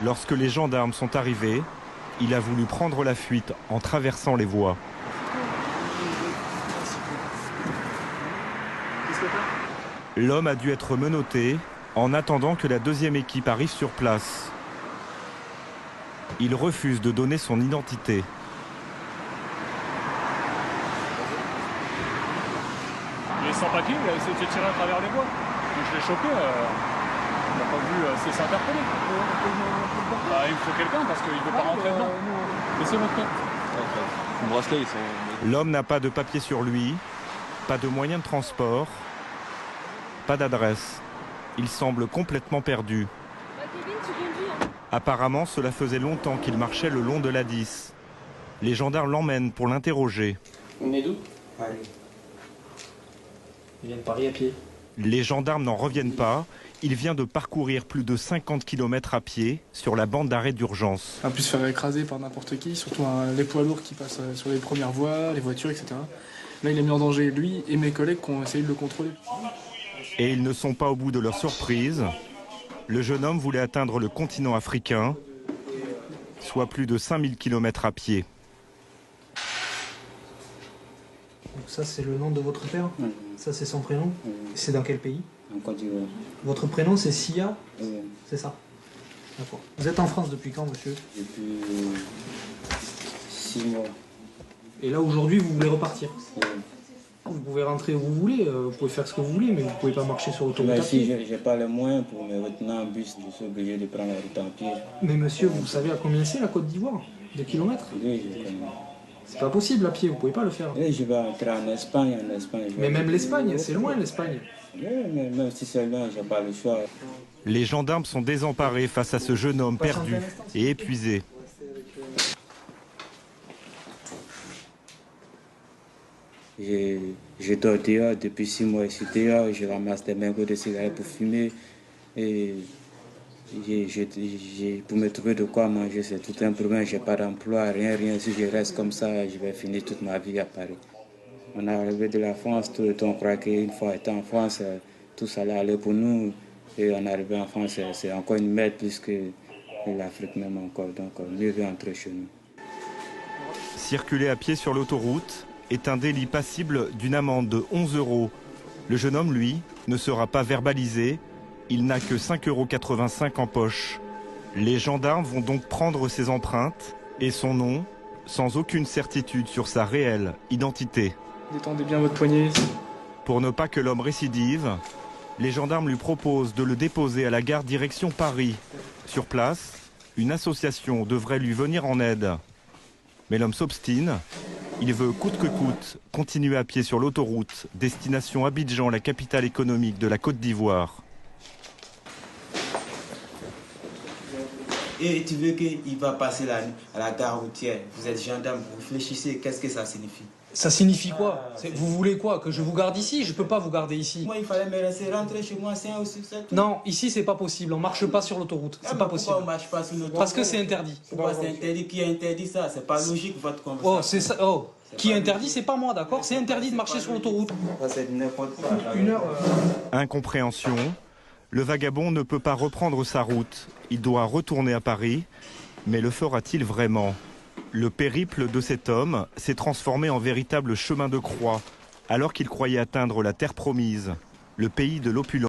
Lorsque les gendarmes sont arrivés, il a voulu prendre la fuite en traversant les voies. L'homme a dû être menotté en attendant que la deuxième équipe arrive sur place. Il refuse de donner son identité. Il est sans papier, il a essayé de se tirer à travers les voies. Donc je l'ai chopé, il n'a pas voulu se laisser interpeller. Bah, il me faut quelqu'un parce qu'il ne veut pas rentrer dedans. Laissez votre tête. Le bracelet, ils sont... L'homme n'a pas de papier sur lui, pas de moyen de transport, pas d'adresse. Il semble complètement perdu. Apparemment, cela faisait longtemps qu'il marchait le long de l'A10. Les gendarmes l'emmènent pour l'interroger. On est d'où? Paris. Il vient de Paris à pied. Les gendarmes n'en reviennent pas. Il vient de parcourir plus de 50 km à pied sur la bande d'arrêt d'urgence. On a pu se faire écraser par n'importe qui, surtout les poids lourds qui passent sur les premières voies, les voitures, etc. Là, il est mis en danger, lui et mes collègues qui ont essayé de le contrôler. Et ils ne sont pas au bout de leur surprise. Le jeune homme voulait atteindre le continent africain, soit plus de 5000 km à pied. Donc ça, c'est le nom de votre père? Ça, c'est son prénom? C'est dans quel pays? En Côte d'Ivoire. Votre prénom, c'est Sia? Oui. C'est ça? D'accord. Vous êtes en France depuis quand, monsieur? Depuis 6 mois. Et là, aujourd'hui, vous voulez repartir? Oui. Vous pouvez rentrer où vous voulez, vous pouvez faire ce que vous voulez, mais vous ne pouvez pas marcher sur l'autoroute à Si pied. je n'ai pas les moyens pour me retenir en bus, je suis obligé de prendre la route en pied. Mais monsieur, vous savez à combien c'est la Côte d'Ivoire? De kilomètres? Oui, je connais. C'est pas possible à pied, vous pouvez pas le faire. Oui, je vais entrer en Espagne. Mais même l'Espagne, c'est loin l'Espagne. Oui, mais même si c'est loin, je n'ai pas le choix. Les gendarmes sont désemparés face à ce jeune homme perdu et épuisé. Je dors dehors depuis 6 mois ici dehors, je ramasse des mégots de cigarettes pour fumer. Et pour me trouver de quoi manger, c'est tout un problème. Je n'ai pas d'emploi, rien. Si je reste comme ça, je vais finir toute ma vie à Paris. On est arrivé de la France, tout le temps, on croit qu'une fois étant en France, tout ça allait aller pour nous. Et on est arrivé en France, c'est encore une merde plus que l'Afrique même encore. Donc mieux vaut entrer chez nous. Circuler à pied sur l'autoroute est un délit passible d'une amende de 11 €. Le jeune homme, lui, ne sera pas verbalisé. Il n'a que 5,85 € en poche. Les gendarmes vont donc prendre ses empreintes et son nom, sans aucune certitude sur sa réelle identité. Détendez bien votre poignet. Pour ne pas que l'homme récidive, les gendarmes lui proposent de le déposer à la gare direction Paris. Sur place, une association devrait lui venir en aide. Mais l'homme s'obstine. Il veut coûte que coûte continuer à pied sur l'autoroute, destination Abidjan, la capitale économique de la Côte d'Ivoire. Et tu veux qu'il va passer à la gare routière. Vous êtes gendarme, vous réfléchissez, qu'est-ce que ça signifie? Ça signifie quoi? Vous voulez quoi? Que je vous garde ici? Je peux pas vous garder ici. Moi, il fallait me laisser rentrer chez moi, c'est aussi ça. Non, ici c'est pas possible, on marche pas sur l'autoroute, c'est pas possible. Pourquoi on marche pas sur l'autoroute? Parce que c'est interdit. Pourquoi c'est interdit? Qui a interdit ça? C'est pas logique votre conversation. Oh, c'est ça. Oh, qui est interdit, c'est pas moi, d'accord? C'est interdit de marcher sur l'autoroute. Ça, c'est n'importe quoi. Une heure. Incompréhension. Le vagabond ne peut pas reprendre sa route. Il doit retourner à Paris. Mais le fera-t-il vraiment? Le périple de cet homme s'est transformé en véritable chemin de croix, alors qu'il croyait atteindre la terre promise, le pays de l'opulence.